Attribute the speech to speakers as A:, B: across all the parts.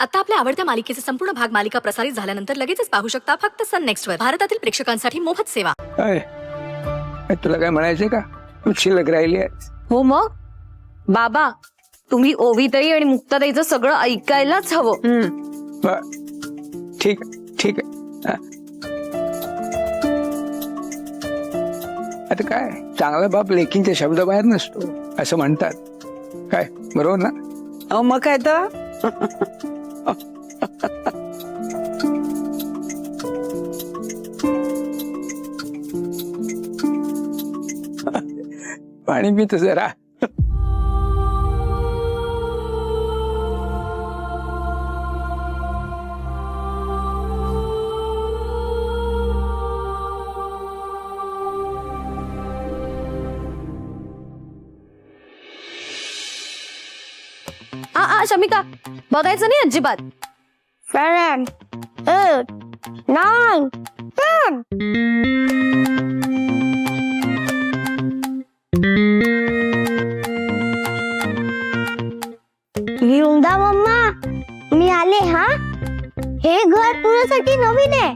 A: आता आपल्या आवडत्या मालिकेचे संपूर्ण भाग मालिका प्रसारित झाल्यानंतर लगेचच पाहू शकता फक्त सन नेक्स्ट वर. भारतातील प्रेक्षकांसाठी मोफत सेवा.
B: तुला काय म्हणायचंय का? तू शिल्लक राहिली आहे.
C: हो मग बाबा, तुम्ही ओवीताई आणि मुक्ताताईचं सगळं ऐकायलाच हवं.
B: ठीक आहे, ठीक आहे. आता काय, चांगला बाप लेकींच्या शब्दाबाहेर नसतो असं म्हणतात. काय बरोबर ना?
D: अहो मग काय तर
B: पाणी पित जरा.
C: शमिका, बघायचं नाही अजिबात.
E: 7, 8, 9, 10. येऊन जा मम्मा, मी आले. हा, हे घर तुझ्यासाठी नवीन आहे,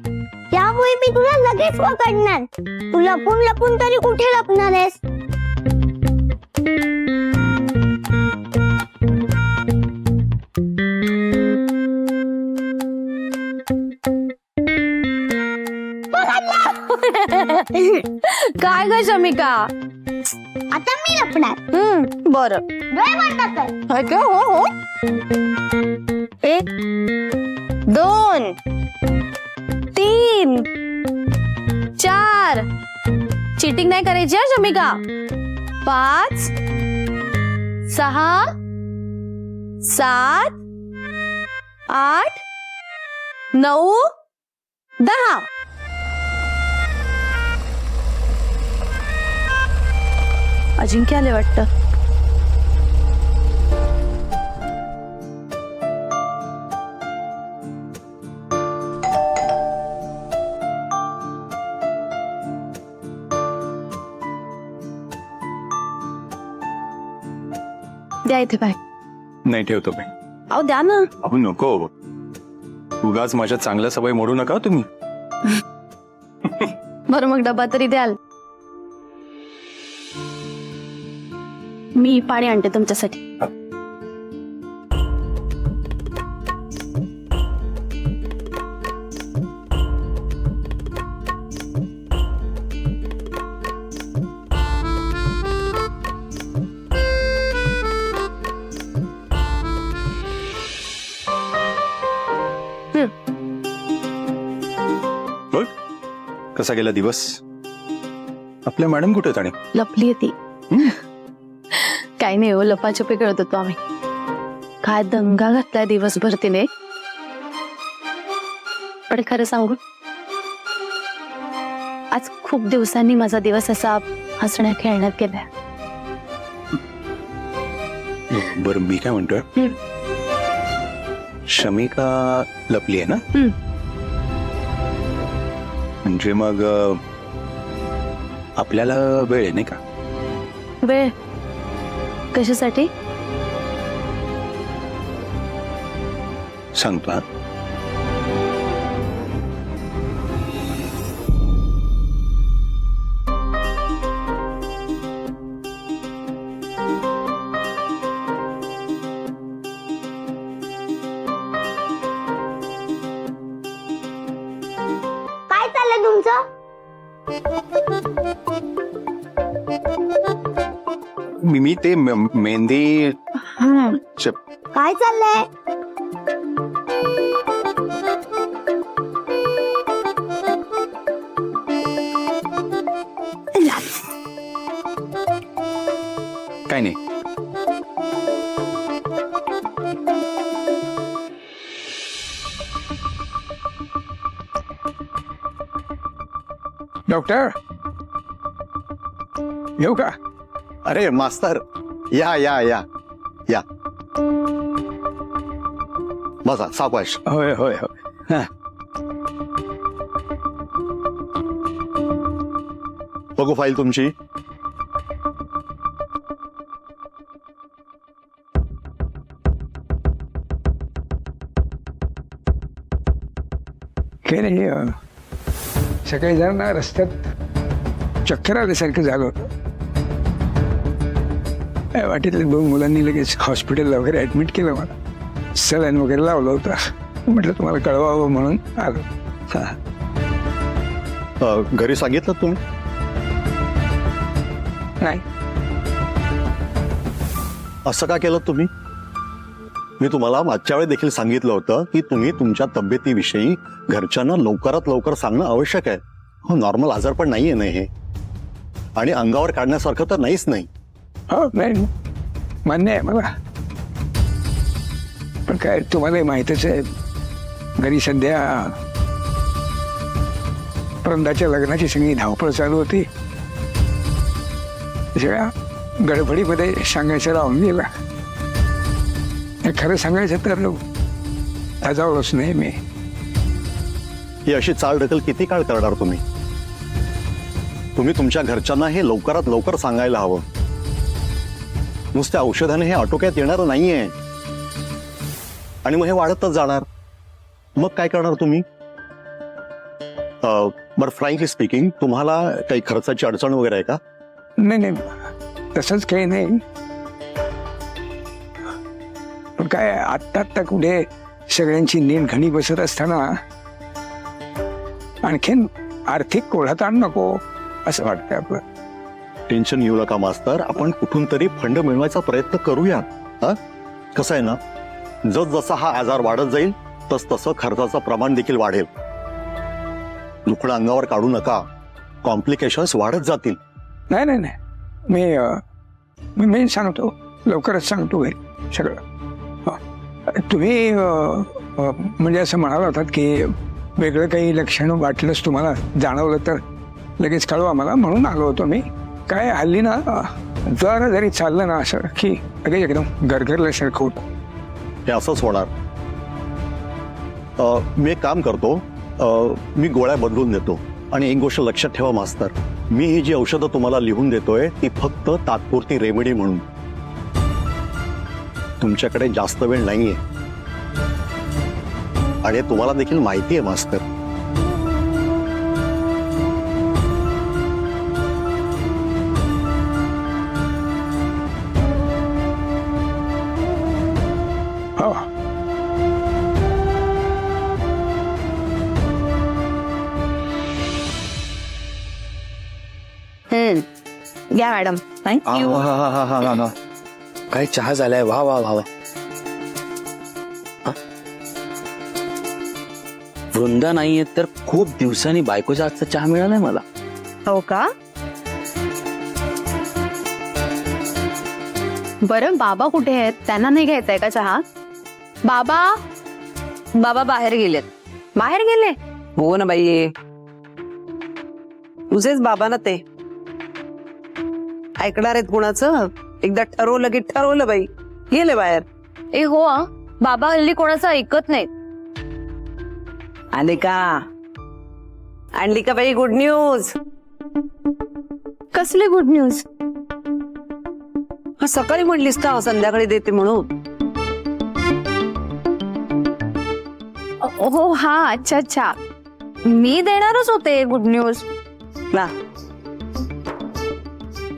E: त्यामुळे मी तुला लगेच पकडणार. तू लपून लपून तरी कुठे लपणार आहेस?
C: काय ग शमिका?
E: आता मी लपणार.
C: बरं.
E: डोळे बंद कर.
C: हो हो. 1 2 3 4. चीटिंग नाही करायची हा शमिका. 5 6 7 8 9 10. अजिंक्य आले वाटतं. द्या इथे बाय.
F: नाही ठेवतो मी.
C: अहो द्या ना.
F: अहो नको, उगाच माझ्या चांगल्या सवय मोडू नका तुम्ही.
C: बरं मग डबा तरी द्याल. मी पाणी आणते तुमच्यासाठी.
F: बघ कसा गेला दिवस. आपल्या मॅडम कुठे आहेत? आणि
C: लपली ती. काही नाही हो, लपाछपी करत होतो आम्ही. काय दंगा घातलाय दिवसभर तिने. पण खरं सांगू, आज खूप दिवसांनी माझा दिवस असा हसण्या खेळण्यात गेलाय.
F: बरं मी काय म्हणतोय, शमिका लपली आहे ना? म्हणजे मग आपल्याला वेळ आहे नाही का?
C: वेळ कशासाठी?
F: सांगतो हा.
E: काय चाललंय तुमचं?
F: मी ते मेहंदी
E: काय चाललंय?
F: काय नाही.
B: डॉक्टर येऊ का?
G: अरे मास्तर, या या या या, बसा सावकाश.
B: होय होय होय.
G: बघू फाईल तुमची.
B: काही नाही सकाळी जरा ना रस्त्यात चक्कर आल्यासारखं झालं होतं. वाटेतल्या 2 मुलांनी लगेच हॉस्पिटलला वगैरे ऍडमिट केलं मला. सलाईन वगैरे लावलं होतं. म्हटलं तुम्हाला कळवावं म्हणून आलो.
G: घरी सांगितलं तुम्ही?
B: नाही
G: असं का केलं तुम्ही? मी तुम्हाला मागच्या वेळी देखील सांगितलं होतं की तुम्ही तुमच्या तब्येतीविषयी घरच्यांना लवकरात लवकर सांगणं आवश्यक आहे. हो, नॉर्मल आजार पण नाहीये ना हे, आणि अंगावर काढण्यासारखं तर नाहीच नाही.
B: हो नाही मान्य आहे मला, पण काय तुम्हालाही माहितच आहे घरी सध्या वृंदाच्या लग्नाची सगळी धावपळ चालू होती. सगळ्या गडबडीमध्ये सांगायचं राहून गेला. खरं सांगायचं तर लाजावलोच नाही मी.
G: ही अशी चालढकल किती काळ करणार तुम्ही? तुम्ही तुमच्या घरच्यांना हे लवकरात लवकर सांगायला हवं. नुसत्या औषधाने हे आटोक्यात येणार नाहीये, आणि मग हे वाढतच जाणार. मग काय करणार तुम्ही? बरं, फ्रँकली स्पीकिंग, तुम्हाला काही खर्चाची अडचण वगैरे आहे का?
B: नाही नाही तसंच काही नाही, पण काय आत्ता कुठे सगळ्यांची नीट घणी बसत असताना आणखीन आर्थिक कोढाताण नको असं वाटतंय आपलं.
G: टेन्शन घेऊ नका मास्तर, आपण कुठून तरी फंड मिळवायचा प्रयत्न करूया. कसं आहे ना, जसा हा आजार वाढत जाईल तसं खर्चाचं प्रमाण देखील वाढेल. दुखणं अंगावर काढू नका, कॉम्प्लिकेशन्स वाढत जातील.
B: नाही नाही नाही मी सांगतो, लवकरच सांगतो घरी सगळं. तुम्ही म्हणजे असं म्हणाला होतात की वेगळं काही लक्षण वाटलंच तुम्हाला, जाणवलं तर लगेच कळवा मला, म्हणून आलो होतो मी. काय हल्ली ना जरा जरी चाललं ना असं की लगेच एकदम गरगरल्यासारखं होतं.
G: हे असंच होणार. मी एक काम करतो, मी गोळ्या बदलून देतो. आणि एक गोष्ट लक्षात ठेवा मास्तर, मी ही जी औषधं तुम्हाला लिहून देतोय ती फक्त तात्पुरती रेमेडी म्हणून. तुमच्याकडे जास्त वेळ नाहीये, आणि तुम्हाला देखील माहिती आहे मास्तर.
B: हो
C: या मॅडम. थँक्यू.
D: काय चहा झालाय, वा वा वा वा. वृंदा नाहीये तर खूप दिवसांनी बायकोच्या हातचा चहा मिळालाय मला.
C: हो का?
H: बरं, बाबा कुठे आहेत? त्यांना नाही घ्यायचंय का चहा?
C: बाबा बाहेर गेलेत.
H: बाहेर गेले?
I: हो ना बाई, तुझेच बाबा ना ते. ऐकणार आहेत कुणाचं? एकदा ठरवलं की ठरवलं बाई, गेले बाहेर.
C: ए हो, बाबा हल्ली कोणाचं ऐकत नाहीत.
I: आले का? आणली का बाई गुड न्यूज?
H: कसली गुड न्यूज?
I: सकाळी म्हणलीस का संध्याकाळी देते म्हणून?
H: हो हा, अच्छा अच्छा, मी देणारच होते गुड न्यूज.
I: ना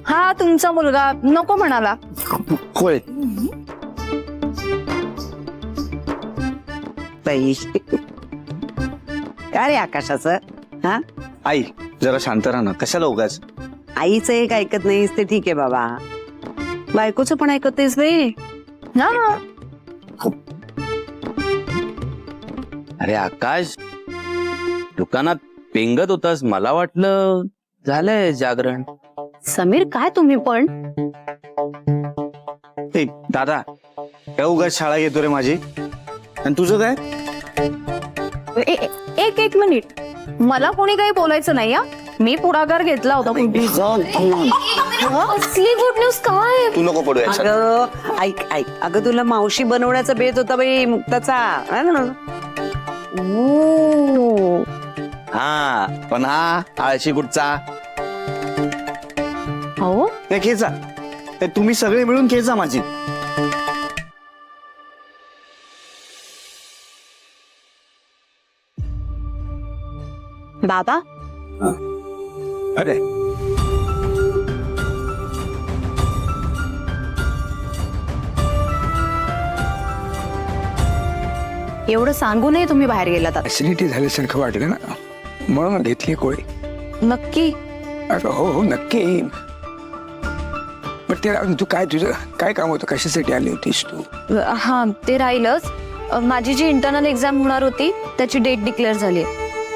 H: हा, तुमचा मुलगा नको म्हणाला.
D: होय,
I: बाई काय रे आकाशाचं? हा,
D: आई जरा शांत राहा ना, कशाला उगाच.
I: आईचं एक ऐकत नाहीस ते ठीक आहे बाबा, बायकोचं पण ऐकत नाहीस बाई.
H: ना
D: अरे आकाश, दुकानात पेंगत होतास, मला वाटलं झालंय जागरण.
H: समीर, काय तुम्ही पण?
D: ए दादा, काय उगाच शाळा घेतो रे माझी. आणि तुझं काय?
H: एक मिनिट, मला कोणी काही बोलायचं नाही. हा, मी पुढाकार घेतला होता. असली गुड न्यूज काय?
D: तू नको पडू याच्यात.
I: अगं ऐक ऐक, अगं तुला मावशी बनवण्याचा बेत होता बाई मुक्ताचा.
H: ओ,
D: हा, पण हा आळशी कुठचा?
H: हो,
D: ते खेचा, ते तुम्ही सगळे मिळून खेचा माझी.
C: बाबा
B: अरे
H: एवढं सांगू नये तुम्ही बाहेर गेलात आता.
B: ऍसिडिटी झाल्यासारखं वाटलं ना म्हणून घेतली गोळी.
H: नक्की
B: अरे हो हो नक्की. पण ते राहून तू काय तुझं काय काम होतं, कशासाठी आली होतीस तू?
C: हा ते राहिलंच. माझी जी इंटरनल एक्झाम होणार होती त्याची डेट डिक्लेअर झाली.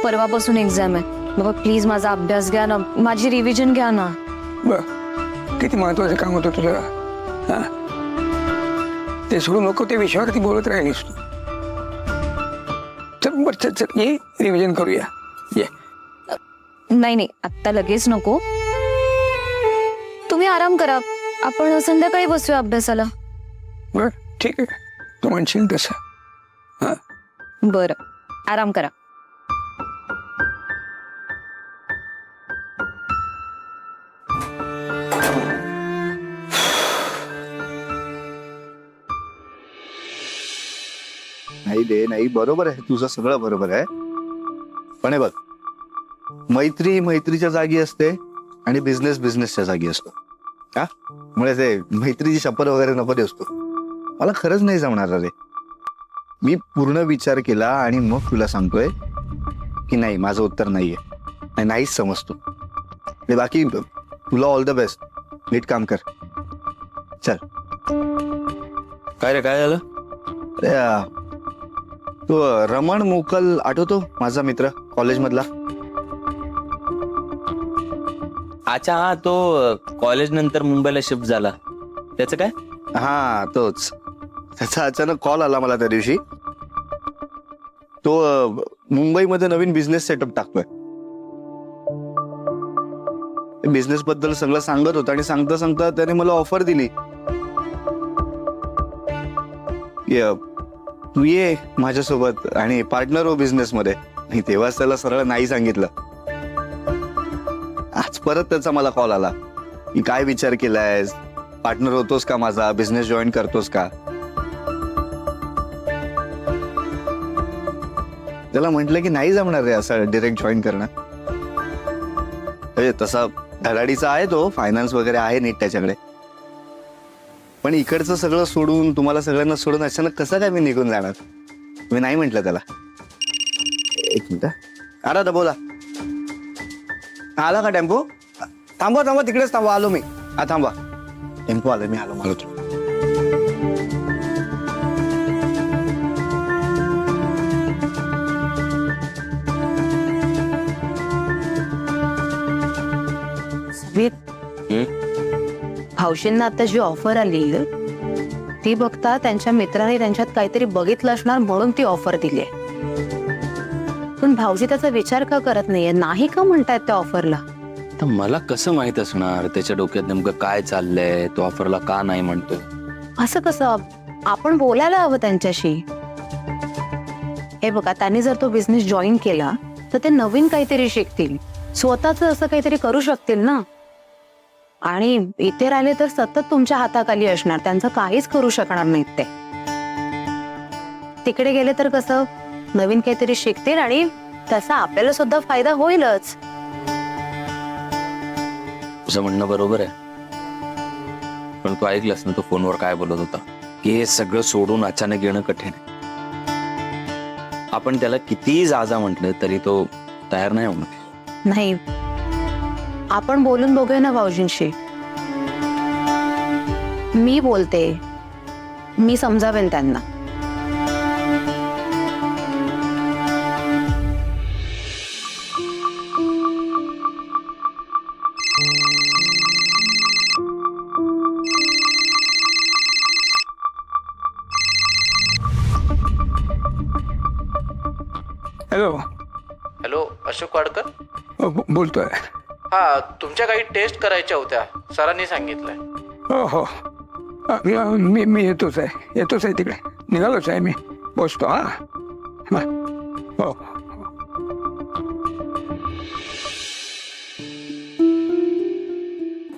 C: परवापासून एक्झाम आहे. बाबा प्लीज माझा अभ्यास घ्या ना, माझी रिव्हिजन घ्या ना.
B: बर किती महत्वाचं काम होतं तुझं. हा ते सोडू नको, ते विषयावरती बोलत राहिलीस तू. चल बर चल चल ये रिव्हिजन करूया ये.
C: नाही नाही आत्ता लगेच नको, तुम्ही आराम करा. आपण संध्याकाळी बसूया अभ्यासाला.
B: बर ठीक आहे तू म्हणशील तसं. हा
C: बरं आराम करा.
D: नाही दे नाही, बरोबर आहे तुझं सगळं बरोबर आहे. पण हे बघ, मैत्री मैत्रीच्या जागी असते आणि बिझनेस बिझनेसच्या जागी असतो. हा म्हणजे ते मैत्रीची शपथ वगैरे नको असतो. मला खरंच नाही जमणार रे. मी पूर्ण विचार केला आणि मग तुला सांगतोय की नाही, माझं उत्तर नाहीये. नाहीच समजतो. बाकी तुला ऑल द बेस्ट. नीट काम कर. चल.
F: काय रे, काय झालं?
D: अरे तो रमण मोकल आठवतो, माझा मित्र कॉलेजमधला.
J: अच्छा हा, तो कॉलेज नंतर मुंबईला शिफ्ट झाला, त्याचं काय?
D: हा तोच. त्याचा अचानक कॉल आला मला त्या दिवशी. तो मुंबईमध्ये नवीन बिझनेस सेटअप टाकतोय. बिझनेस बद्दल सगळं सांगत होता आणि सांगता सांगता त्याने मला ऑफर दिली, तू ये माझ्यासोबत आणि पार्टनर हो बिझनेस मध्ये. आणि तेव्हाच त्याला सरळ नाही सांगितलं. आज परत त्याचा मला कॉल आला की काय विचार केलायस, पार्टनर होतोस का माझा, बिझनेस जॉईन करतोस का. त्याला म्हटलं की नाही जमणार रे असं डिरेक्ट जॉईन करणं. तसा धडाडीचा आहे तो, फायनान्स वगैरे आहे नीट त्याच्याकडे. पण इकडचं सगळं सोडून, तुम्हाला सगळ्यांना सोडून अचानक कसं काय मी निघून जाणार. मी नाही म्हटलं त्याला. एक मिनिट. आला तर बोला. आला का टेम्पो? थांबवा थांबवा, तिकडेच थांबवा, आलो मी. हा थांबा, टेम्पो आलो मी, आलो मला.
H: भाऊजींना आता जी ऑफर आली ती बघता त्यांच्या मित्राने त्यांच्यात काहीतरी बघितलं असणार म्हणून ती ऑफर दिली. पण भाऊजी त्याचा विचार का करत नाहीये, नाही का म्हणतायत त्या ऑफरला?
J: तर मला कसं माहित असणार त्याच्या डोक्यात नेमकं काय चाललंय, तो ऑफरला का नाही म्हणतोय.
H: असं कसं? आपण बोलायला हवं त्यांच्याशी. हे बघा, त्यांनी जर तो बिझनेस जॉईन केला तर ते नवीन काहीतरी शिकतील, स्वतःच असं काहीतरी करू शकतील ना. आणि इथे राहिले तर सतत तुमच्या हाताखाली असणार, त्यांचं काहीच करू शकणार नाहीत ते. तिकडे गेले तर कसं नवीन काहीतरी शिकतील आणि त्याचा आपल्याला सुद्धा फायदा होईलच.
J: तुझं म्हणणं बरोबर आहे, पण तू ऐकलंस ना तो फोनवर काय बोलत होता, की हे सगळं सोडून अचानक येणं कठीण आहे. आपण त्याला कितीही जा म्हटलं तरी तो तयार नाही होणार.
H: नाही, आपण बोलून बघूया ना भाऊजींशी. मी बोलते, मी समजावेन त्यांना.
B: हॅलो.
K: हॅलो, अशोक वाडकर
B: बोलतोय.
K: हा, तुमच्या काही टेस्ट करायच्या होत्या, सरांनी सांगितलंय.
B: हो हो मी येतोच आहे तिकडे, निघालोच आहे मी, पोचतो. हा हो.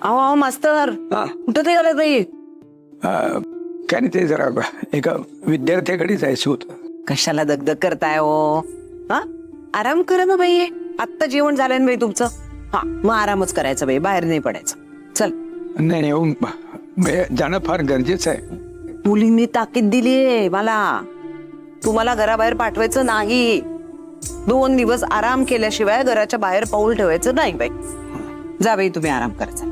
I: अहो मास्तर,
B: हा
I: कुठं ते गेले ताई?
B: काय नाही, ते जरा एका विद्यार्थ्याकडे जायचं होतं.
I: कशाला दगदग करताय हो? हा, आराम करा ना बाई. आत्ता जेवण झालं ना बाई तुमचं? हा मग आरामच करायचं बाई, बाहेर नाही पडायचं. चल.
B: नाही नाही हो, जाणं फार गरजेचं आहे.
I: मुलींनी ताकीद दिलीये मला, तुम्हाला घराबाहेर पाठवायचं नाही. 2 दिवस आराम केल्याशिवाय घराच्या बाहेर पाऊल ठेवायचं नाही बाई. जा बाई तुम्ही आराम करायचा.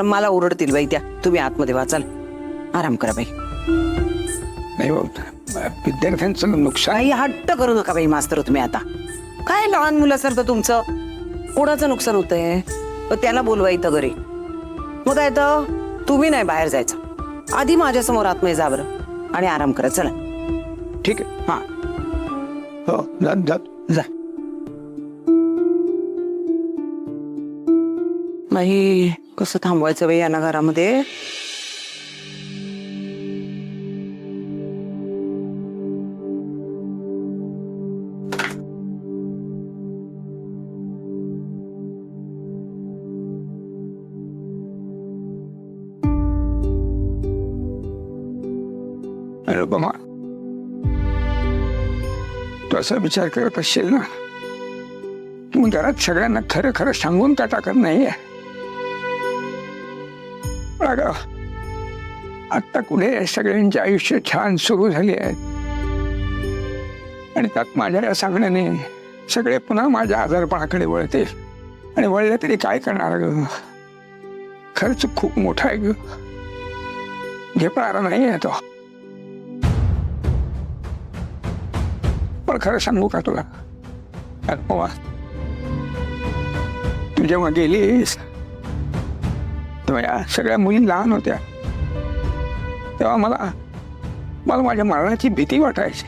I: मला ओरडतील बाई त्या. तुम्ही आतमध्ये वा, चल आराम करा बाई.
B: नाही हो, विद्यार्थ्यांचं नुकसान.
I: काही हट्ट करू नका बाई मास्तर. तुम्ही आता काय लहान मुलासारखं तुमचं कोणाचं नुकसान होतंय? त्याला बोलवा इथं घरी. मग काय तर तुम्ही नाही बाहेर जायचं. आधी माझ्या समोर आतमध्ये जा बरं आणि आराम करा. चला.
B: ठीक आहे.
I: हा
B: हो, जात
I: जा. बाई कसं थांबवायचं बाई यांना घरामध्ये?
B: अनुपमा, तू असा विचार करत असशील ना की मग घरात सगळ्यांना खरं खरं सांगून का टाकत नाहीये? अगं, आता कुठे सगळ्यांचे आयुष्य छान सुरू झाले आहेत आणि त्यात माझ्या या सांगण्याने सगळे पुन्हा माझ्या आजारपणाकडे वळते. आणि वळले तरी काय करणार ग? खर्च खूप मोठा आहे ग, झेपणारा नाही आहे तो. पण खरं सांगू का तुला अनुपमा, तू जेव्हा गेलीस तेव्हा या सगळ्या मुली लहान होत्या. तेव्हा मला माझ्या मरणाची भीती वाटायची.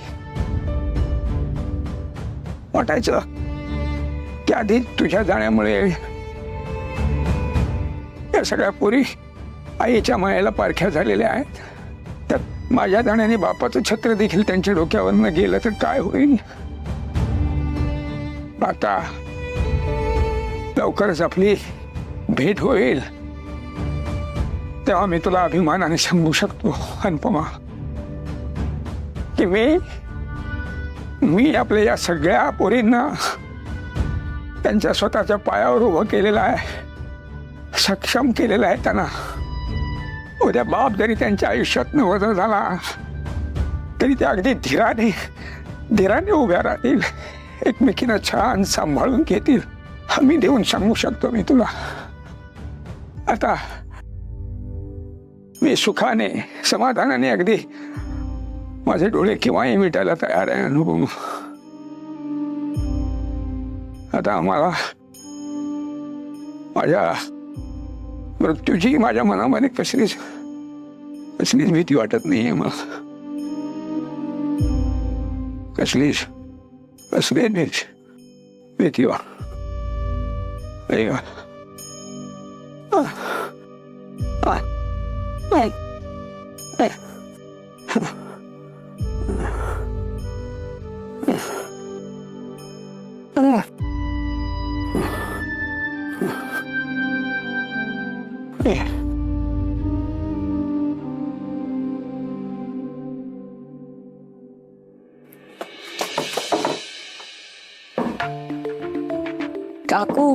B: वाटायचं की आधी तुझ्या जाण्यामुळे या सगळ्या पोरी आईच्या मायेला पारख्या झालेल्या आहेत. त्यात माझ्या जाण्याने बापाचं छत्र देखील त्यांच्या डोक्यावरनं गेलं तर काय होईल? आता लवकरच आपली भेट होईल तेव्हा मी तुला अभिमानाने सांगू शकतो अनुपमा की मी आपल्या या सगळ्या पोरींना त्यांच्या स्वतःच्या पायावर उभं केलेलं आहे, सक्षम केलेलं आहे त्यांना. उद्या बाप जरी त्यांच्या आयुष्यात वजा झाला तरी ते अगदी धीराने उभ्या राहतील, एकमेकींना छान सांभाळून घेतील. हमी देऊन सांगू शकतो मी तुला. आता मी सुखाने समाधानाने अगदी माझे डोळे केव्हाही मिटायला तयार आहे अनुभव. आता आम्हाला माझ्या मृत्यूची माझ्या मनामध्ये कसलीच भीती वाटत नाहीये मला. कसलीच भीती वाट
C: काकू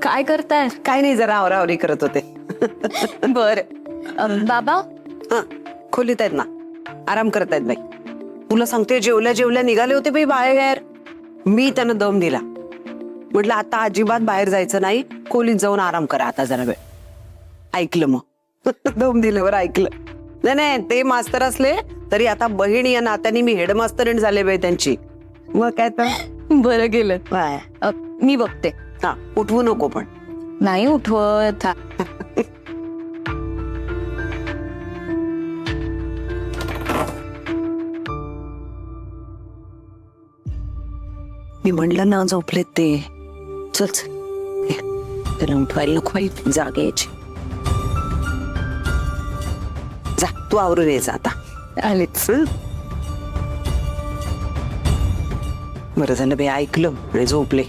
C: काय करताय?
I: काय नाही, जरा आवरावरी करत होते.
C: बर. बाबा
I: खोलीत आहेत ना, आराम करत आहेत बाई. तुला सांगते, जेवल्या निघाले होते बाई बाहेर. मी त्यांना दम दिला, म्हटलं आता अजिबात बाहेर जायचं नाही, खोलीत जाऊन आराम करा आता जरा वेळ. ऐकलं मग. दम दिल्यावर ऐकलं. नाही ते मास्तर असले तरी आता बहीण या नात्याने मी हेडमास्टरीण झाले बाई त्यांची. मग काय तर
C: बरं गेलं.
I: काय
C: मी बघते.
I: हा, उठवू नको पण.
C: नाही उठवत.
I: मी म्हणलं ना झोपलेत ते. चल त्याला उठवायला नको बाई, जाग यायची. जा तू आवरून यायचा आता.
C: आलेच.
I: बरं झालं बाई, ऐकलं आणि झोपले.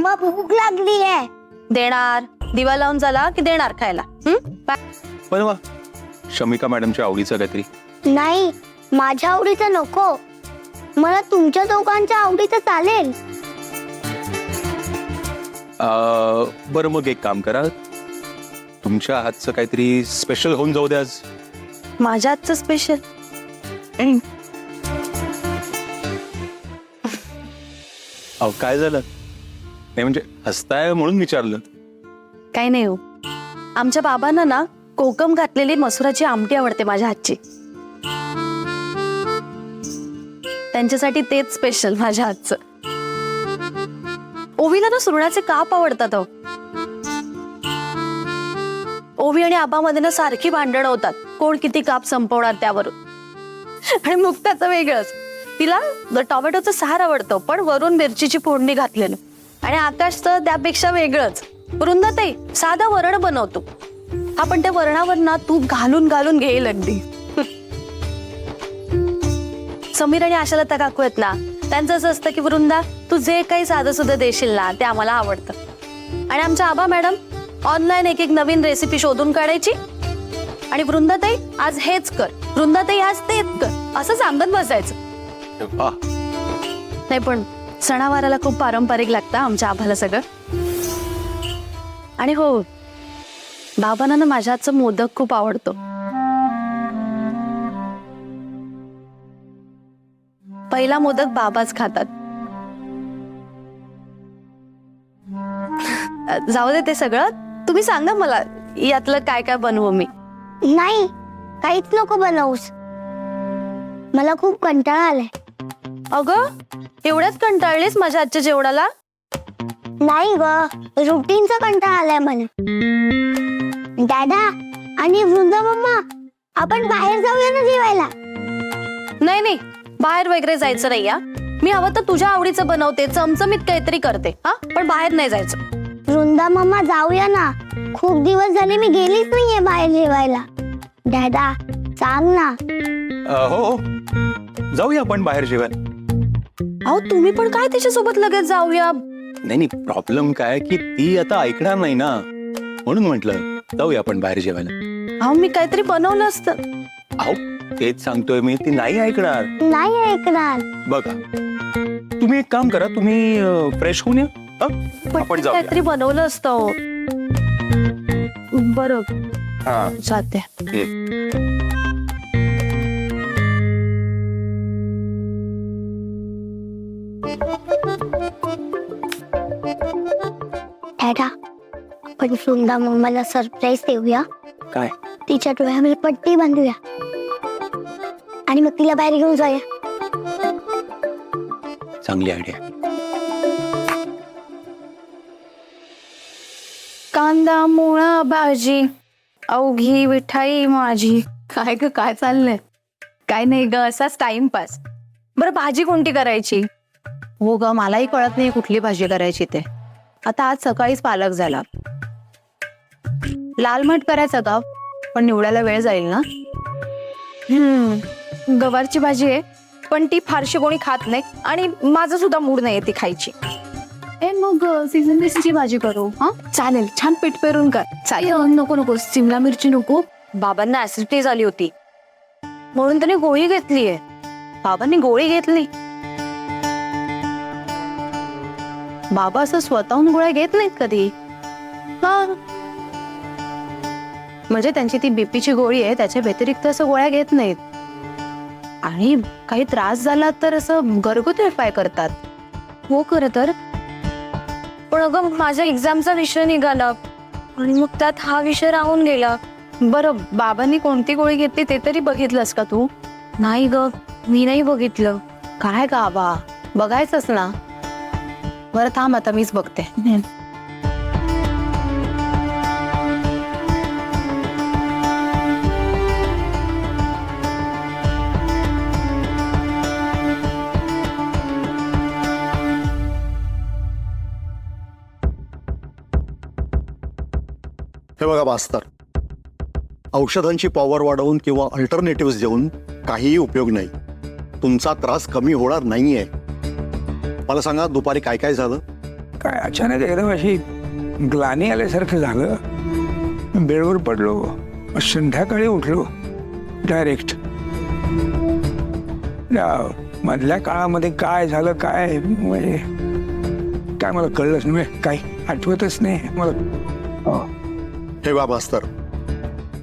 E: मम्मा भूक लागली आहे.
H: देणार. दिवा लावून झाला की देणार खायला.
F: बनवा शमिका मॅडमच्या आवडीचं काहीतरी.
E: नाही, माझ्या आवडीचं नको. मला तुमच्या दोघांच्या आवडीचं चालेल.
F: बरं मग एक काम करा, तुमच्या हातचं काहीतरी स्पेशल होऊन जाऊ द्या आज.
C: माझ्या हातचं स्पेशल.
F: अहो काय झालं? नाही म्हणजे हसताय म्हणून विचारलं.
C: काही नाही हो, आमच्या बाबांना ना कोकम घातलेली मसुराची आमटी आवडते माझ्या हातची. त्यांच्यासाठी तेच स्पेशल माझ्या हातचं. ओवीला ना सुरणाचे काप आवडतात हो. ओवी आणि आबामध्ये ना सारखी भांडण होतात, कोण किती काप संपवणार त्यावरून. आणि मुक्ताचं वेगळंच, तिला टोमॅटोचं सार आवडतं पण वरून मिरचीची फोडणी घातलेलं. आणि आकाशचं त्यापेक्षा वेगळंच. वृंदाताई साधं वरण बनवतो, आपण त्या वरणावर ना तूप घालून घालून घेईल अगदी. समीर आणि आशालता काकू आहेत ना, त्यांचं असं असतं की वृंदा तू जे काही साधं सुद्धा देशील ना ते आम्हाला आवडतं. आणि आमच्या आबा मॅडम ऑनलाईन एक एक नवीन रेसिपी शोधून काढायची आणि वृंदाताई आज हेच कर, वृंदाताई आज तेच कर, असं सांगत बसायचं. नाही पण सणावाराला खूप पारंपरिक लागतं आमच्या आबाला सगळं. आणि हो, बाबांना ना माझ्या हातचं मोदक खूप आवडतो. पहिला मोदक बाबाच खातात. जाऊ दे ते सगळं, तुम्ही सांगा मला यातलं काय काय बनवू मी.
E: नाही, काहीच नको बनवूस. मला खूप कंटाळा आलाय.
C: अगं एवढ्याच कंटाळलीस माझ्या आजच्या जेवणाला?
E: नाही ग, रुटीनचा कंटाळा आलाय मला. दादा आणि वृंदा मम्मा, आपण बाहेर जाऊया ना जेवायला.
C: नाही नाही, बाहेर वगैरे जायचं नाही. या मी हवं तर तुझ्या आवडीचं बनवते, चमचमीत काहीतरी करते हा, पण बाहेर नाही जायचं.
E: वृंदा मम्मा जाऊया ना, खूप दिवस झाले मी गेलीच नाहीये बाहेर जेवायला. दादा सांग ना.
F: हो जाऊया आपण बाहेर जेवायला.
C: अहो तुम्ही पण काय तिच्यासोबत लगेच जाऊया?
F: नाही नाही, प्रॉब्लेम काय की ती आता ऐकणार नाही ना, म्हणून म्हटलं जाऊया आपण बाहेर जेवायला.
C: अहो मी काहीतरी बनवलं असतं.
F: अहो तेच सांगतोय मी, ती नाही ऐकणार.
E: नाही ऐकणार.
F: बघा तुम्ही एक काम करा, तुम्ही फ्रेश होऊन या,
C: पण
F: आपण जाऊया.
C: काहीतरी बनवलं असतं हो. बरं
F: हा
C: जाते.
E: दादा आपण वृंदा मम्माला सरप्राईज देऊया.
F: काय?
E: तिच्या डोळ्यामध्ये पट्टी बांधूया आणि मग तिला बाहेर घेऊन जाऊया.
F: चांगली आयडिया.
C: कांदा मुळा भाजी अवघी विठाई माझी. काय ग काय चाललंय? काय नाही ग, असाच टाइमपास. बरं भाजी कोणती करायची?
H: हो ग, मलाही कळत नाही कुठली भाजी करायची ते. आता आज सकाळीच पालक झाला. लाल मठ करायचं का, पण निवडायला वेळ जाईल ना.
C: गवारची भाजी आहे पण ती फारशी कोणी खात नाही आणि माझं सुद्धा मूड नाही ती खायची.
H: मग सीझन मिरचीची भाजी करू. हा
C: चालेल, छान पीठ पेरून कर.
H: चालेल. नको नको, शिमला मिरची नको.
C: बाबांना ऍसिडिटी झाली होती म्हणून त्याने गोळी घेतलीये.
H: बाबांनी गोळी घेतली? बाबा असं स्वतःहून गोळ्या घेत नाहीत कधी. हा म्हणजे त्यांची ती बीपीची गोळी आहे, त्याच्या व्यतिरिक्त असं गोळ्या घेत नाहीत. आणि काही त्रास झाला तर असं घरगुती उपाय करतात.
C: हो खरं तर, पण अगं माझ्या एक्झामचा विषय निघाला आणि मग त्यात हा विषय राहून गेला.
H: बरं, बाबांनी कोणती गोळी घेतली ते तरी बघितलंस का तू?
C: नाही ग, मी नाही बघितलं.
H: काय का बा, बघायचंच ना. बरं थांब, आता मीच बघते.
G: हे बघा मास्तर, औषधांची पॉवर वाढवून किंवा अल्टरनेटिव्ह देऊन काहीही उपयोग नाही. तुमचा त्रास कमी होणार नाहीये. मला सांगा दुपारी काय काय झालं?
B: काय अचानक एकदम अशी ग्लानी आल्यासारखं झालं. बेडवर पडलो. संध्याकाळी उठलो डायरेक्ट. मधल्या काळामध्ये काय झालं काय म्हणजे काय मला कळलंच नाही, काही आठवतच नाही मला.
G: हे बा मास्तर,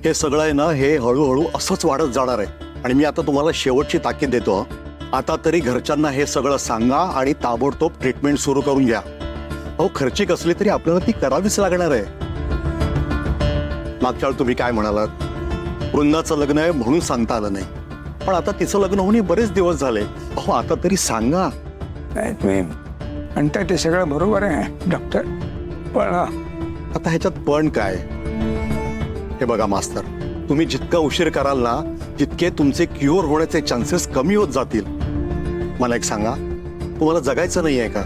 G: हे सगळं आहे ना, हे हळूहळू असंच वाढत जाणार आहे. आणि मी आता तुम्हाला शेवटची ताकीद देतो, आता तरी घरच्यांना हे सगळं सांगा आणि ताबडतोब ट्रीटमेंट सुरू करून घ्या. अहो, खर्चिक असली तरी आपल्याला ती करावीच लागणार आहे. मागच्या वेळी तुम्ही काय म्हणालात, वृंदाचं लग्न आहे म्हणून सांगता आलं नाही, पण आता तिचं लग्न होऊन बरेच दिवस झाले. अहो, आता तरी सांगा.
B: नाही, तुम्ही म्हणताय ते सगळं बरोबर आहे डॉक्टर, पण
G: आता ह्याच्यात पण काय. हे बघा मास्तर, तुम्ही जितका उशीर कराल ना, तितके तुमचे क्युअर होण्याचे चान्सेस कमी होत जातील. मला एक सांगा, तुम्हाला जगायचं नाहीये का?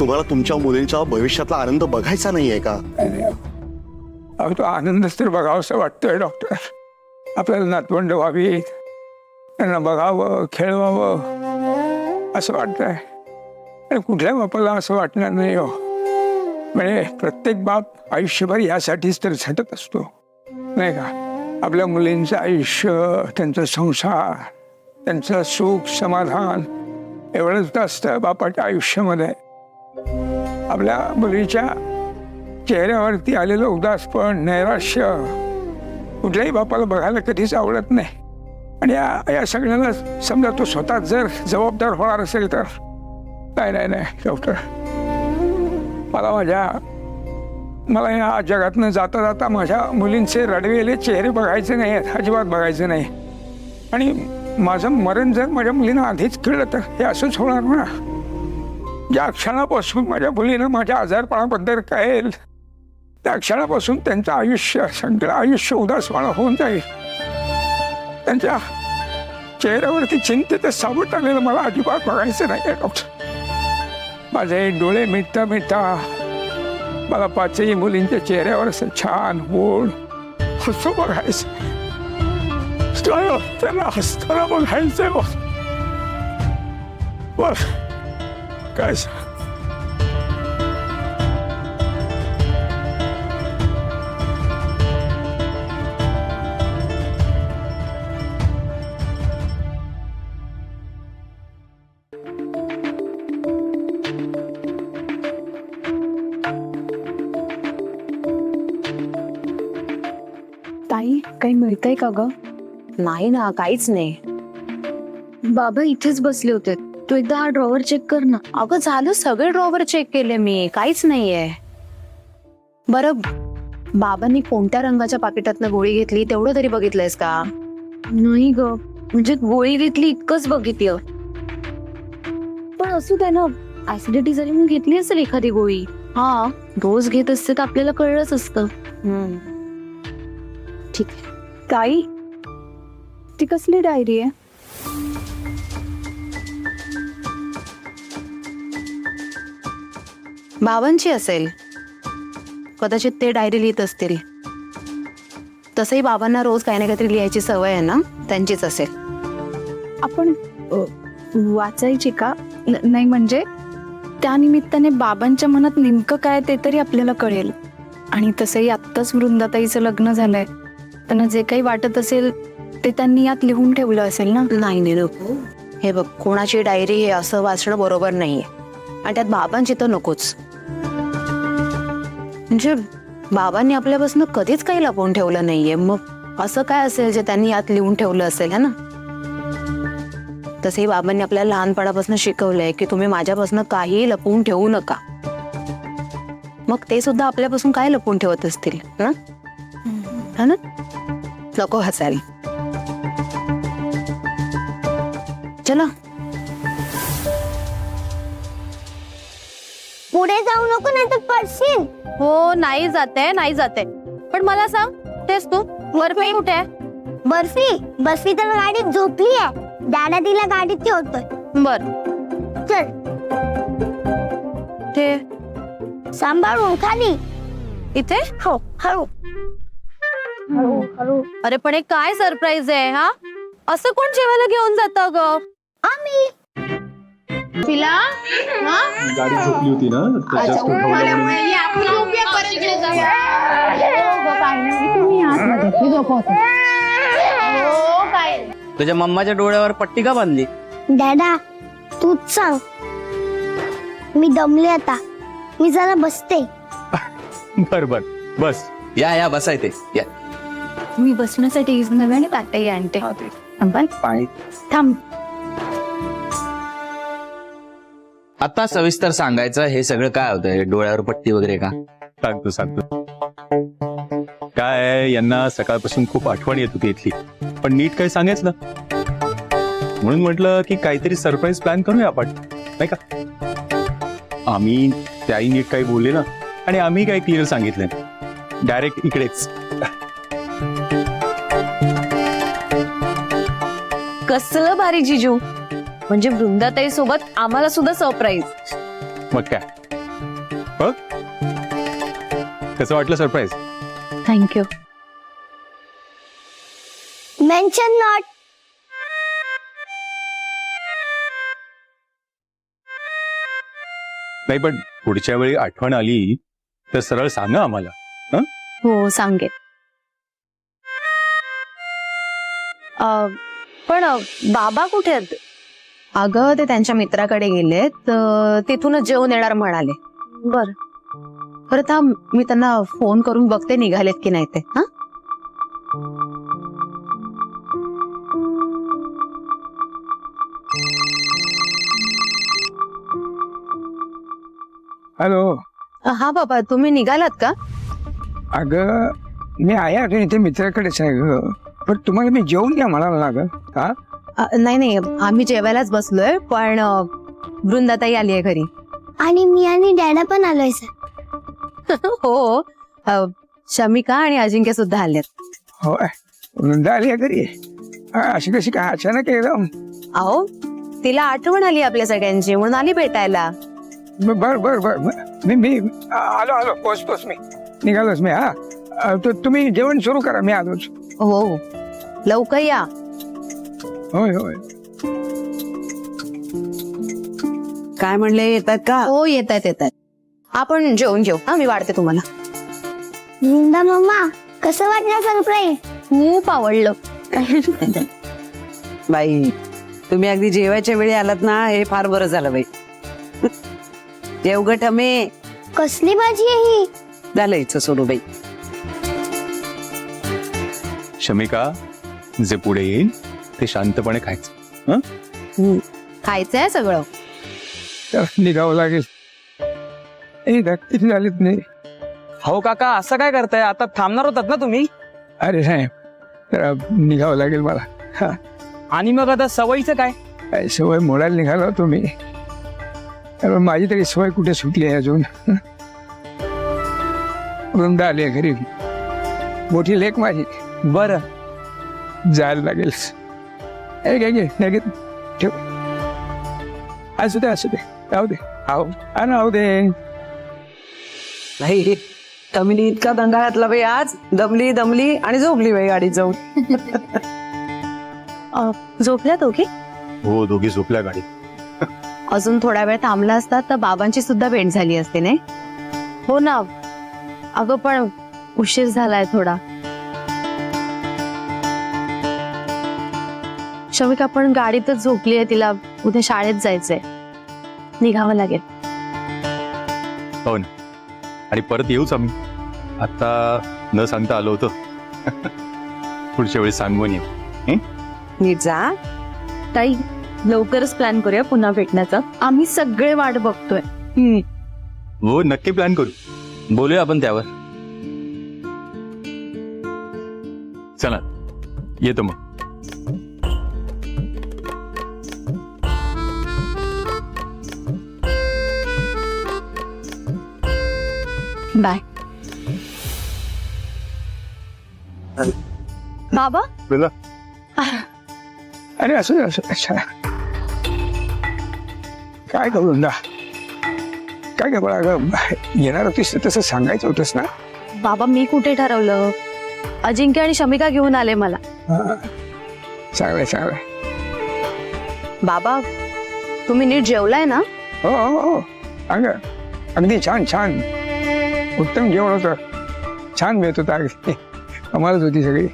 G: तुम्हाला तुमच्या मुलींच्या भविष्यातला आनंद बघायचा नाहीये का?
B: अहो, तो आनंदच तर बघावंसं वाटतोय डॉक्टर. आपल्याला नातवंड व्हावी, त्यांना बघावं, खेळवावं असं वाटतंय. आणि कुठल्या बापाला असं वाटणार नाही हो. म्हणजे प्रत्येक बाप आयुष्यभर यासाठीच तर झटत असतो, नाही का? आपल्या मुलींचं आयुष्य, त्यांचा संसार, त्यांचं सुख समाधान एवढंच असतं बापाच्या आयुष्यामध्ये. आपल्या मुलीच्या चेहऱ्यावरती आलेलं उदासपण, नैराश्य कुठल्याही बापाला बघायला कधीच आवडत नाही. आणि या सगळ्यांना समजा तो स्वतः जर जबाबदार होणार असेल तर नाही डॉक्टर, मला या जगातनं जाता जाता माझ्या मुलींचे रडवेले चेहरे बघायचे नाही आहेत, अजिबात बघायचे नाही. आणि माझं मरण जर माझ्या मुलींना आधीच कळलं तर हे असंच होणार ना. ज्या क्षणापासून माझ्या मुलीनं माझ्या आजारपणाबद्दल कळेल, त्या क्षणापासून त्यांचं आयुष्य, सगळं आयुष्य उदासवाणं होऊन जाईल. त्यांच्या चेहऱ्यावरती चिंतेत सावट आलेलं मला अजिबात बघायचं नाही आहे डॉक्टर. माझे डोळे मिटता मिटता मला पाचही मुलींच्या चेहऱ्यावर असं छान गोड हसू बघायचं, त्यांना हसताना बघायचं. बस काय
C: ताई, काही मिळतंय का ग?
H: नाही ना, काहीच नाही.
C: बाबा इथेच बसले होते, तू एकदा हा ड्रॉवर चेक कर ना.
H: अगं झालं, सगळे ड्रॉवर चेक केले मी, काहीच नाहीये. बरं, बाबांनी कोणत्या रंगाच्या पाकिटातनं गोळी घेतली तेवढं तरी बघितलंयस का?
C: नाही ग, म्हणजे गोळी घेतली इतकंच बघितलं. पण असू दे ना, ऍसिडिटी जरी मग घेतली असेल एखादी गोळी. हा, रोज घेत असते तर आपल्याला कळलंच असतं.
H: ठीक आहे.
C: ताई, ती कसली डायरी आहे?
H: बाबांची असेल कदाचित, ते डायरी लिहित असतील. तसंही बाबांना रोज काही ना काहीतरी लिहायची सवय आहे ना, त्यांचीच असेल.
C: आपण वाचायची का? नाही म्हणजे त्या निमित्ताने बाबांच्या मनात नेमकं काय ते तरी आपल्याला कळेल. आणि तसंही आत्ताच वृंदाताईचं लग्न झालंय, त्यांना जे काही वाटत असेल ते त्यांनी यात लिहून ठेवलं असेल ना.
H: नाही नको, हे बघ, कोणाची डायरी हे असं वाचणं बरोबर नाहीये. आणि त्यात बाबांची तर नकोच. म्हणजे बाबांनी आपल्यापासून कधीच काही लपवून ठेवलं नाहीये. मग असं काय असेल जे त्यांनी यात लिहून ठेवलं असेल, है ना? तसंही बाबांनी आपल्याला लहानपणापासून शिकवलंय की तुम्ही माझ्यापासून काही लपवून ठेवू नका. मग ते सुद्धा आपल्यापासून काय लपवून ठेवत असतील ना? है ना? नको हसायला. चला,
E: पुढे जाऊ नको नाही तर पडशील.
C: हो, नाही जाते. पण मला सांग, तेच तू बर्फी कुठे आहे?
E: बर्फी तर गाडीत झोपली आहे. दादा तिला गाडीत ठेवतोय.
C: बर,
E: चल
C: ते
E: सांभाळून खाली.
C: इथे?
E: हो, हळू हळू.
C: अरे पण हे काय सरप्राईज आहे हा? असं कोण जेवायला घेऊन जातं ग?
E: आम्ही
H: तिला
F: गाडी झोपली होती ना त्याच्यात उठवलं म्हणून.
K: तुझ्या मम्माच्या डोळ्यावर पट्टी का बांधली?
E: डॅडा तूच सांग. मी दमले आता. मी जरा बसते.
F: बर बर बस.
J: या बसाय ते या.
C: मी बसण्यासाठी नव्याने ताटही आणते.
F: पाणी
C: थांब.
J: आता सविस्तर सांगायचं हे सगळं काय होतंय, डोळ्यावर पट्टी वगैरे का?
F: सांगतो काय आहे, यांना सकाळपासून खूप आठवण येत होती इथली, पण नीट काही सांगायच ना, म्हणून म्हटलं की काहीतरी सरप्राईज प्लॅन करूया आपण, नाही का? आम्ही त्याही नीट काही बोलले ना, आणि आम्ही काही क्लिअर सांगितलं डायरेक्ट इकडेच.
C: कसलं भारी जिजू. म्हणजे वृंदाताई सोबत आम्हाला सुद्धा सरप्राईज.
F: मग काय बघ कसं वाटलं सरप्राईज?
C: थँक्यू.
E: Mention not.
F: नाही पण पुढच्या वेळी आठवण आली तर सरळ सांगा आम्हाला.
C: हो सांगेन. पण बाबा कुठे आहेत?
H: अगं ते त्यांच्या मित्राकडे गेलेत, तिथूनच जेवून येणार म्हणाले.
C: बर.
H: परत मी त्यांना फोन करून बघते निघालेत की नाही ते. हा
B: हॅलो.
H: हा बाबा तुम्ही निघालात का?
B: अगं मी आहे अजून इथे मित्राकडेच आहे ग, पण तुम्हाला मी जेवून घ्या म्हणावं लागल. हा
H: नाही आम्ही जेवायलाच बसलोय, पण वृंदाताई आली आहे घरी.
E: आणि मी आणि डॅडा पण आलोय सर.
H: हो शमिका आणि अजिंक्य सुद्धा आलेत.
B: होय वृंदा आली आहे घरी. अशी कशी काय अचानक एकदम?
H: अहो तिला आठवण आली आपल्या सगळ्यांची म्हणून आली भेटायला.
B: बर बर बर मी आलो पोचतोच मी, निघालोच मी. हा तुम्ही जेवण सुरू करा, मी आलोच.
H: हो लवकर या.
B: होय होय.
I: काय म्हणले, येतात का?
H: हो येतात. आपण जेवून घेऊ. हा मी वाढते तुम्हाला.
E: वृंदा मम्मा कसं वाटलं सरप्राईज?
C: खूप आवडलं.
I: बाई तुम्ही अगदी जेवायच्या वेळी आलात ना, हे फार बरं झालं बाई. जेव ग ठमे.
E: कसली भाजी आहे ही?
I: झालं हिचं सोडू बाई.
F: शमिका जे पुढे येईल ते शांतपणे खायचं.
H: खायचंय सगळं.
B: निघावं लागेल. किती झालेत नाही?
K: हो काका असं काय करताय, आता थांबणार होतात ना तुम्ही?
B: अरे साहेब जरा निघावं लागेल मला. हा
K: आणि मग आता सवयीचं काय?
B: काय सवय मोडायला निघालो तुम्ही, माझी तरी सवय कुठे सुटली आहे अजून. वृंदा आली आहे घरी, मोठी लेक माझी.
K: बरं
B: जायला लागेल. ठेव. असू दे राहू दे. राहू दे.
I: नाही टमीने इतका दंगा घातला बाई आज. दमली आणि झोपली बाई गाडीत जाऊन.
C: झोपल्या दोघी?
G: हो दोघी झोपल्या गाडीत.
H: अजून थोडा वेळ थांबला असता तर बाबांची सुद्धा भेट झाली असते नाही?
C: हो ना. अगं पण उशीर झालाय थोडा. शमिका पण गाडीतच झोपली आहे, तिला उद्या शाळेत जायचंय, निघावं लागेल.
F: हो ना, आणि परत येऊच आम्ही. आता न सांगता आलो होतो. पुढच्या वेळी सांगून येऊ.
I: नीट जा.
C: ताई लवकरच प्लॅन करूया पुन्हा भेटण्याचा. आम्ही सगळे वाट बघतोय.
F: हो नक्की प्लॅन करू.
J: बोलूया आपण त्यावर.
F: चला येतो मग.
C: बाय. बाबा
G: बोला.
B: अरे असं अच्छा काय करू वृंदा, काय का बळा येणार होतीस तसं सांगायचं होतंस ना.
C: बाबा मी कुठे ठरवलं, अजिंक्य आणि शमिका घेऊन आले मला.
B: चांगलंय.
H: बाबा तुम्ही नीट जेवलाय ना?
B: हो हो हो अगं अगदी छान छान उत्तम जेवण होतं. छान मिळत होतं अगदी कमालच होती सगळी.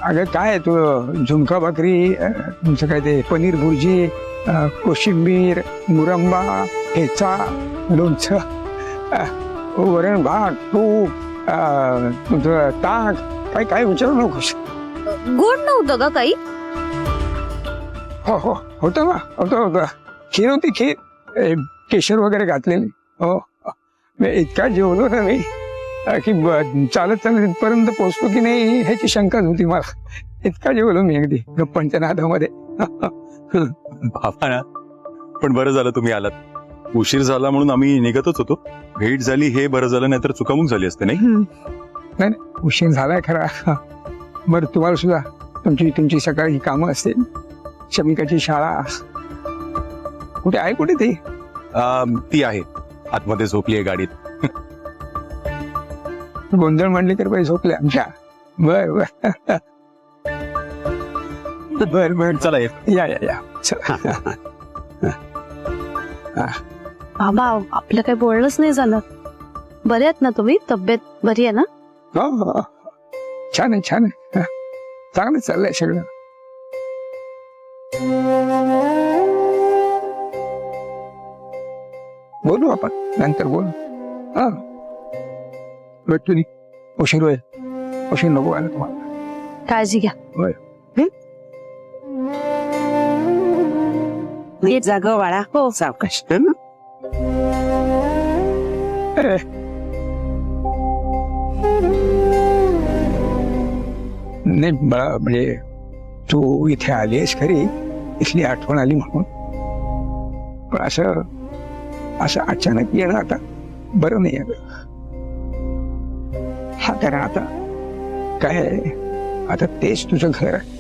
B: अगं काय तू झुणका भाकरी तुमचं काय ते पनीर भुर्जी कोशिंबीर मुरंबा ठेचा लोणचं वरण भात तूप तुमचं ताक काय काय विचारू नकोस.
C: गोड नव्हतं का काही?
B: हो हो होतं ना होतं खीर होती खीर केशर वगैरे घातलेली. हो मी इतका जेवलो ना मी की चालत चालत इथपर्यंत पोहोचतो की नाही ह्याची शंकाच होती मला. इतका जेवलो मी अगदी गप्पांच्या नादामध्ये.
F: बाबा ना, पण बरं झालं तुम्ही आलात. उशीर झाला म्हणून आम्ही निघतच होतो. भेट झाली हे बरं झालं, नाहीतर चुकामुक झाली असते नाही.
B: नाही उशीर झालाय खरा. बरं तुम्हाला सुद्धा तुमची सकाळी कामं असतील. शमिकाची शाळा कुठे आहे कुठे ती?
F: ती आहे आतमध्ये झोपली आहे गाडीत.
B: गोंधळ म्हणले तर बाई झोपले आमच्या. बर बर बर बर
F: चला ये.
B: या या या चला.
C: बाबा आपलं काही बोलणंच नाही झालं. बरे आहेत ना तुम्ही? तब्येत बरी आहे ना?
B: हो हो छान आहे छान आहे. चांगलं चाललंय सगळं. बोलू आपण नंतर बोलू. हा भेटतो नाही उशीर होईल. उशीर नको व्हायला तुम्हाला.
C: काळजी घ्या.
B: होय
I: जाग वाळा हो सावकाश.
B: नाही बाळा म्हणजे तू इथे आलीस खरी इथली आठवण आली म्हणून. पण असं अचानक येणं आता बरं नाही अगं. हा कारण आता काय आता तेच तुझं घर आहे.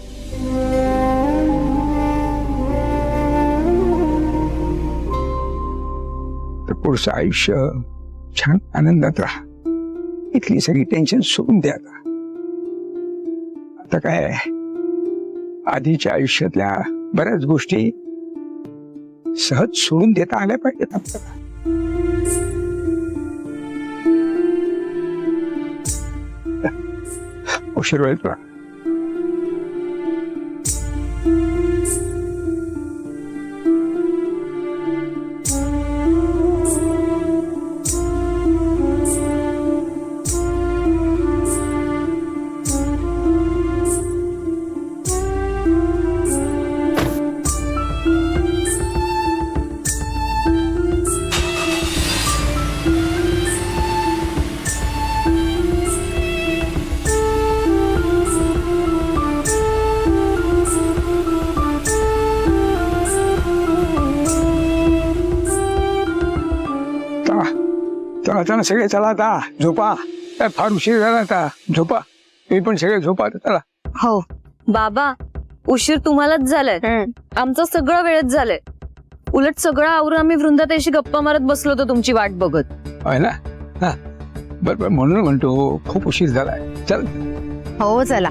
B: तर पुढचं आयुष्य छान आनंदात राहा. इथली सगळी टेन्शन सोडून द्या. आता काय आधीच्या आयुष्यातल्या बऱ्याच गोष्टी सहज सोडून देता आल्या पाहिजेत आपल्याला. उशीर होईल तुला. चला सगळे चला आता झोपा. काय फार उशीर झाला आता झोपा. तुम्ही पण सगळे झोपा चला.
C: हो बाबा उशीर तुम्हालाच झालाय. आमचं सगळं वेळेत झालंय. उलट सगळं आवरून आम्ही वृंदाताईशी गप्पा मारत बसलो होतो तुमची वाट बघत.
B: आहे ना. हा बरोबर म्हणून म्हणतो खूप उशीर झालाय. चल
H: हो चला.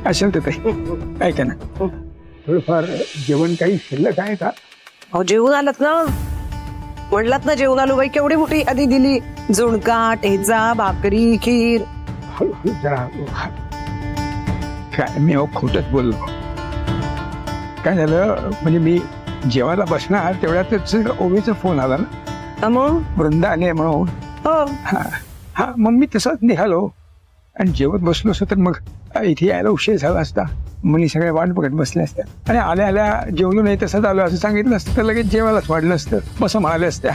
B: असेल तर काही ऐका ना थोडंफार जेवण काही शिल्लक आहे का?
I: अहो जेवून आलात ना. म्हणलात ना जेवून आलो बाई. केवढी मोठी आधी दिली. झुणका ठेचा भाकरी खीर.
B: हळूहळू जरा काय मी खोटच बोललो. काय झालं म्हणजे मी जेवायला बसणार तेवढ्यातच ओवीचा फोन आला ना.
I: मग
B: वृंदा आले म्हणून.
I: हो
B: हा मग मी तसंच निघालो. आणि जेवत बसलो असतो तर मग इथे यायला उशीर झाला असता. मुली सगळ्या वाट बघत बसल्या असत्या आणि आल्या आल्या जेवलो नाही तसंच आलो असं सांगितलं असतं तर लगेच जेवायलाच वाढलं असतं असं म्हणाले असत्या.